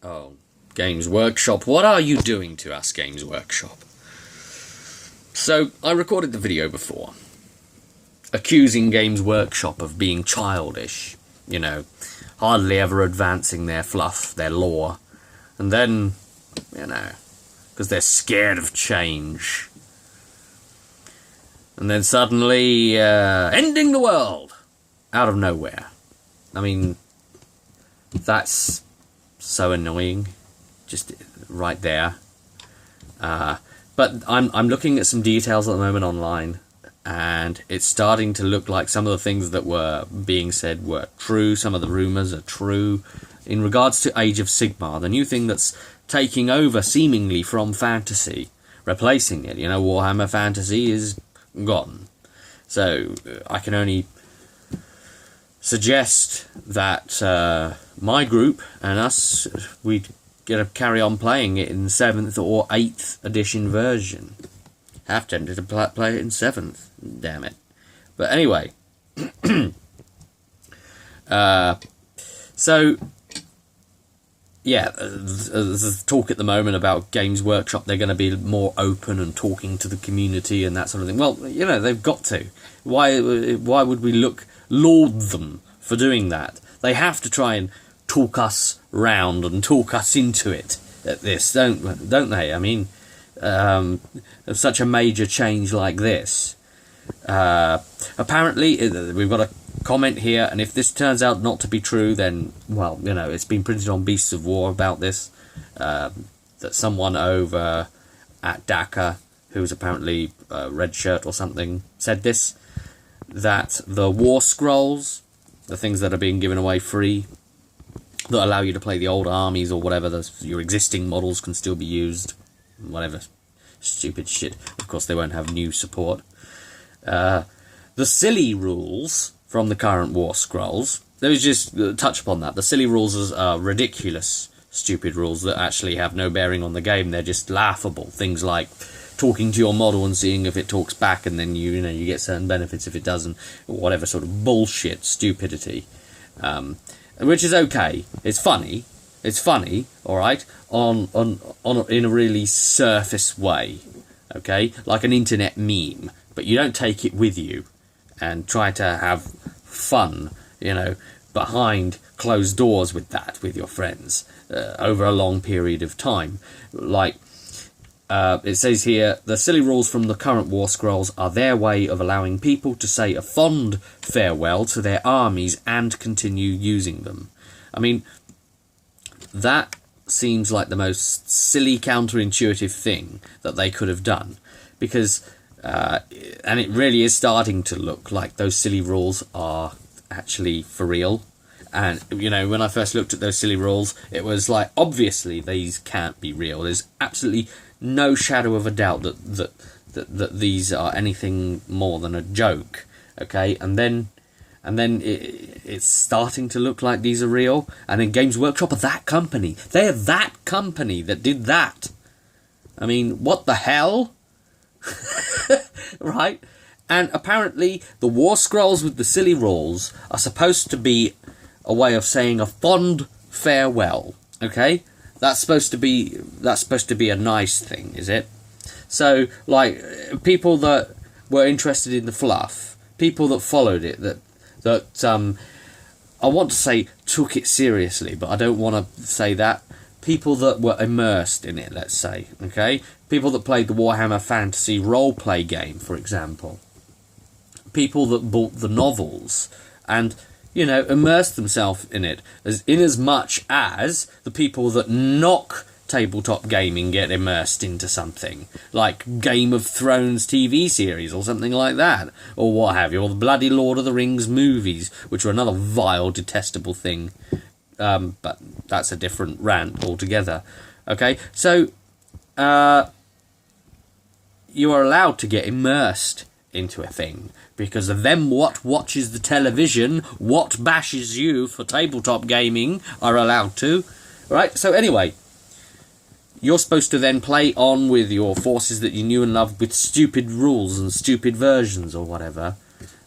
Oh, Games Workshop, what are you doing to us, Games Workshop? So, I recorded the video before, accusing Games Workshop of being childish, you know, hardly ever advancing their fluff, their lore, and then, you know, because they're scared of change. And then suddenly, ending the world, out of nowhere. I mean, that's so annoying, just right there. But I'm looking at some details at the moment online, and it's starting to look like some of the things that were being said were true. Some of the rumours are true. In regards to Age of Sigmar, the new thing that's taking over seemingly from fantasy, replacing it. You know, Warhammer Fantasy is gone. So I can only suggest that my group and us, we'd gonna carry on playing it in 7th or 8th edition version. Half tempted to play it in 7th, damn it. But anyway, so yeah, there's talk at the moment about Games Workshop. They're going to be more open and talking to the community and that sort of thing. Well, you know, they've got to. Why would we laud them for doing that? They have to try and talk us round and talk us into it at this, don't they? I mean, such a major change like this. Apparently, we've got a comment here, and if this turns out not to be true, then, well, you know, it's been printed on Beasts of War about this, that someone over at Dhaka, who's apparently a red shirt or something, said this, that the war scrolls, the things that are being given away free, that allow you to play the old armies or whatever, your existing models can still be used, whatever stupid shit. Of course, they won't have new support. The silly rules from the current war scrolls, let me just touch upon that. The silly rules are ridiculous, stupid rules that actually have no bearing on the game. They're just laughable. Things like talking to your model and seeing if it talks back, and then you get certain benefits if it doesn't, whatever sort of bullshit stupidity. Which is okay. It's funny, all right, in a really surface way, okay, like an internet meme. But you don't take it with you and try to have fun, you know, behind closed doors with your friends over a long period of time. Like it says here, the silly rules from the current war scrolls are their way of allowing people to say a fond farewell to their armies and continue using them. I mean, that seems like the most silly, counterintuitive thing that they could have done, because and it really is starting to look like those silly rules are actually for real. And, you know, when I first looked at those silly rules, it was like, obviously these can't be real. There's absolutely no shadow of a doubt that these are anything more than a joke, okay? And then it's starting to look like these are real. And then Games Workshop are that company. They're that company that did that. I mean, what the hell? Right? And apparently the war scrolls with the silly rules are supposed to be a way of saying a fond farewell, okay? That's supposed to be a nice thing, is it? So, like, people that were interested in the fluff, people that followed it, that I want to say took it seriously, but I don't want to say that. People that were immersed in it, let's say, okay? People that played the Warhammer Fantasy role-play game, for example. People that bought the novels and, you know, immersed themselves in it, as much as the people that knock tabletop gaming get immersed into something, like Game of Thrones TV series or something like that, or what have you, or the bloody Lord of the Rings movies, which are another vile, detestable thing. But that's a different rant altogether. Okay, so you are allowed to get immersed into a thing, because of them what watches the television, what bashes you for tabletop gaming are allowed to. Right, so anyway, you're supposed to then play on with your forces that you knew and loved with stupid rules and stupid versions or whatever.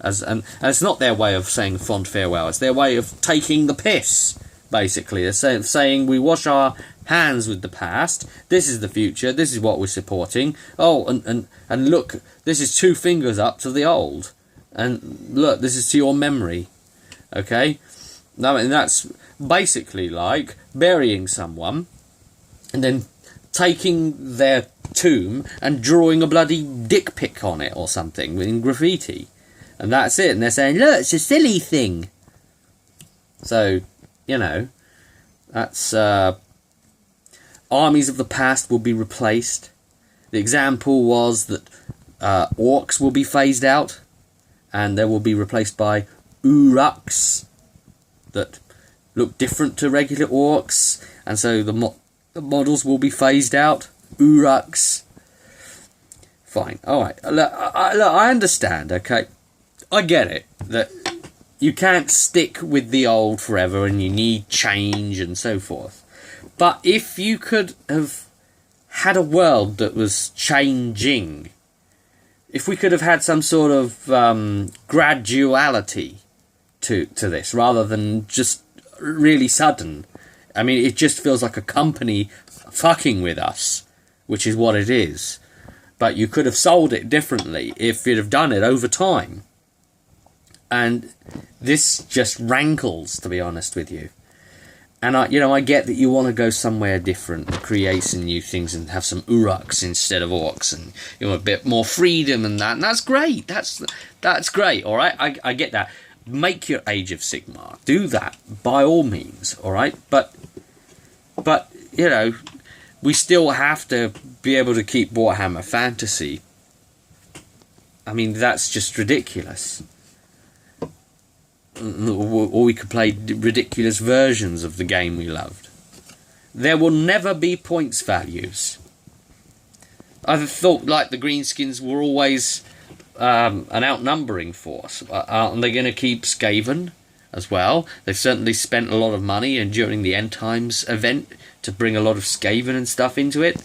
And it's not their way of saying fond farewell, it's their way of taking the piss, basically. They're saying we wash our hands with the past. This is the future. This is what we're supporting. Oh, and look, this is 2 fingers up to the old. And look, this is to your memory. Okay? I mean, that's basically like burying someone and then taking their tomb and drawing a bloody dick pic on it or something in graffiti. And that's it. And they're saying, look, it's a silly thing. So, you know, that's... armies of the past will be replaced. The example was that orcs will be phased out. And they will be replaced by uruks that look different to regular orcs. And so the models will be phased out. Uruks. Fine. Alright. Look, I understand, okay? I get it. That you can't stick with the old forever and you need change and so forth. But if you could have had a world that was changing, if we could have had some sort of graduality to this, rather than just really sudden. I mean, it just feels like a company fucking with us, which is what it is. But you could have sold it differently if you'd have done it over time. And this just rankles, to be honest with you. And I get that you want to go somewhere different, create some new things, and have some uruks instead of orcs, and you want a bit more freedom and that. And that's great. That's great. All right, I get that. Make your Age of Sigmar. Do that by all means. All right, but you know, we still have to be able to keep Warhammer Fantasy. I mean, that's just ridiculous. Or we could play ridiculous versions of the game we loved. There will never be points values. I thought like the Greenskins were always an outnumbering force. Aren't they going to keep Skaven as well? They've certainly spent a lot of money and during the End Times event to bring a lot of Skaven and stuff into it.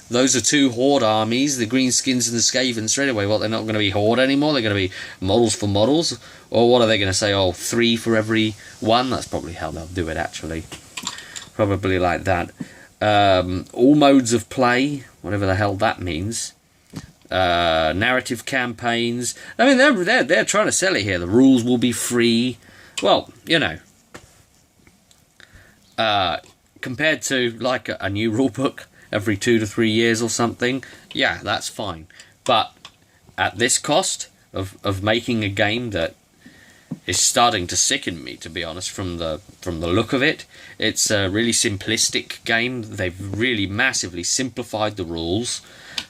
Those are 2 Horde armies, the Greenskins and the Skaven straight away. What, they're not going to be Horde anymore? They're going to be models for models? Or what are they going to say? Oh, 3 for every 1? That's probably how they'll do it, actually. Probably like that. All modes of play, whatever the hell that means. Narrative campaigns. I mean, they're trying to sell it here. The rules will be free. Well, you know. Compared to, like, a new rulebook every 2 to 3 years or something, yeah, that's fine. But at this cost of making a game that is starting to sicken me, to be honest, from the look of it. It's a really simplistic game. They've really massively simplified the rules.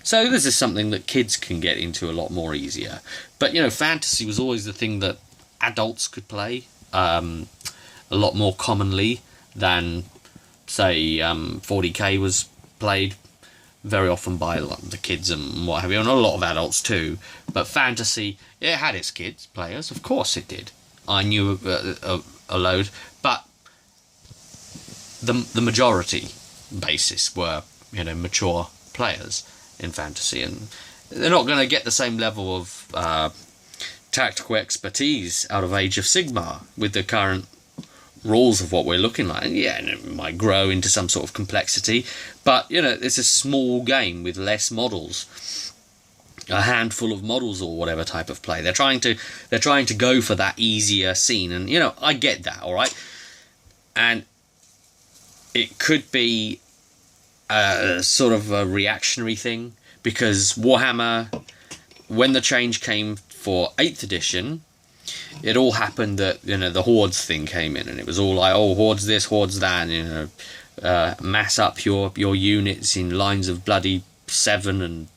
So this is something that kids can get into a lot more easier. But, you know, fantasy was always the thing that adults could play a lot more commonly than, say, 40k was played very often by the kids and what have you, and a lot of adults too. But fantasy, it had its kids players, of course it did. I knew a load, but the majority basis were, you know, mature players in fantasy, and they're not going to get the same level of tactical expertise out of Age of Sigmar with the current rules of what we're looking like. And yeah, and it might grow into some sort of complexity, but you know, it's a small game with less models, a handful of models or whatever type of play. They're trying to go for that easier scene, and you know, I get that, all right. And it could be a sort of a reactionary thing, because Warhammer, when the change came for 8th edition, it all happened that, you know, the Hordes thing came in, and it was all like, oh, Hordes this, Hordes that, and, you know, mass up your units in lines of bloody 7,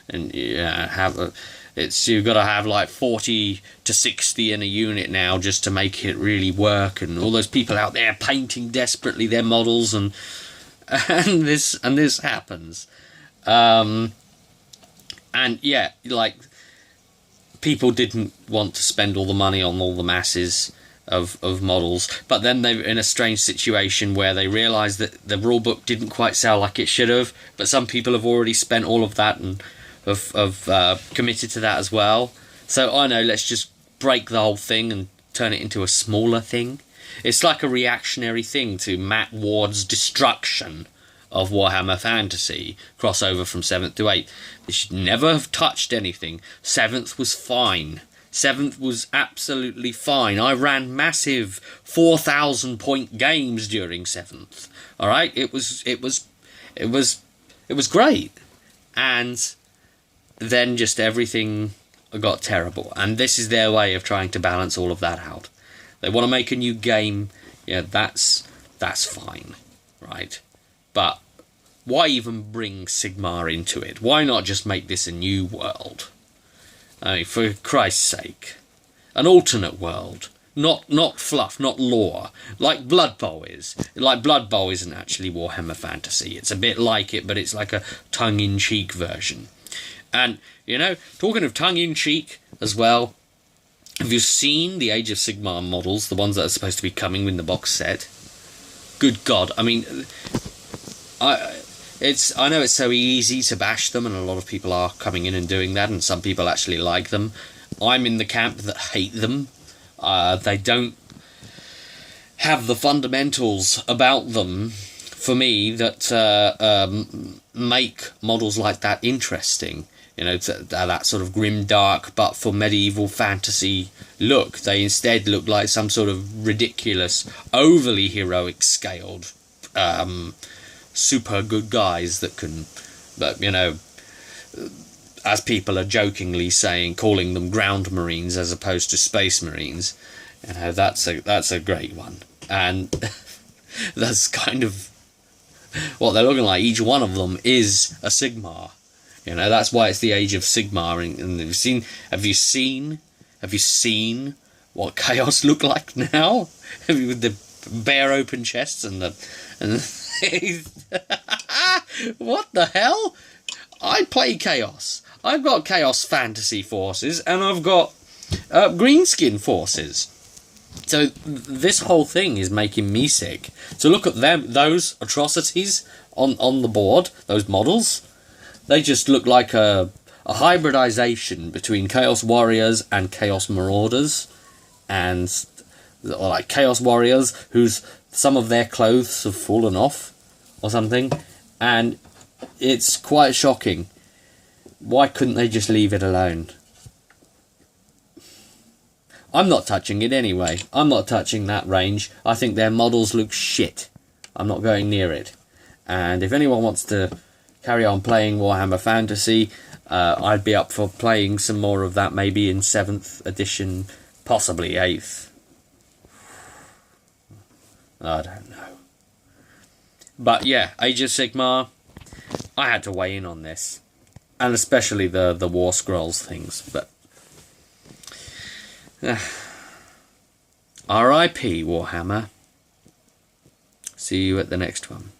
and have you've got to have like 40 to 60 in a unit now just to make it really work, and all those people out there painting desperately their models, and this happens, and yeah, like, people didn't want to spend all the money on all the masses of models, but then they're in a strange situation where they realise that the rulebook didn't quite sell like it should have, but some people have already spent all of that and have committed to that as well. So I know, let's just break the whole thing and turn it into a smaller thing. It's like a reactionary thing to Matt Ward's destruction of Warhammer Fantasy, crossover from 7th to 8th. They should never have touched anything. 7th was fine. 7th was absolutely fine. I ran massive 4,000 point games during 7th. All right, it was great, and then just everything got terrible. And this is their way of trying to balance all of that out. They want to make a new game. Yeah, that's fine, right? But why even bring Sigmar into it? Why not just make this a new world? I mean, for Christ's sake. An alternate world. Not fluff, not lore. Like Blood Bowl is. Like Blood Bowl isn't actually Warhammer Fantasy. It's a bit like it, but it's like a tongue-in-cheek version. And, you know, talking of tongue-in-cheek as well, have you seen the Age of Sigmar models, the ones that are supposed to be coming in the box set? Good God. I mean, I know it's so easy to bash them, and a lot of people are coming in and doing that, and some people actually like them. I'm in the camp that hate them. They don't have the fundamentals about them, for me, that make models like that interesting. You know, that sort of grim, dark, but for medieval fantasy look. They instead look like some sort of ridiculous, overly heroic scaled super good guys that can, but you know, as people are jokingly saying, calling them ground marines as opposed to space marines. You know, that's a great one, and that's kind of what they're looking like. Each one of them is a Sigmar. You know, that's why it's the Age of Sigmar. And have you seen what Chaos look like now? With the bare open chests and what the hell? I play Chaos. I've got Chaos Fantasy forces, and I've got Greenskin forces. So this whole thing is making me sick. So look at those atrocities on the board, those models. They just look like a hybridization between Chaos Warriors and Chaos Marauders, and like Chaos Warriors whose some of their clothes have fallen off or something, and it's quite shocking. Why couldn't they just leave it alone? I'm not touching it anyway. I'm not touching that range. I think their models look shit. I'm not going near it. And if anyone wants to carry on playing Warhammer Fantasy, I'd be up for playing some more of that, maybe in 7th edition, possibly 8th. I don't know. But yeah, Age of Sigmar, I had to weigh in on this. And especially the War Scrolls things. But R.I.P. Warhammer. See you at the next one.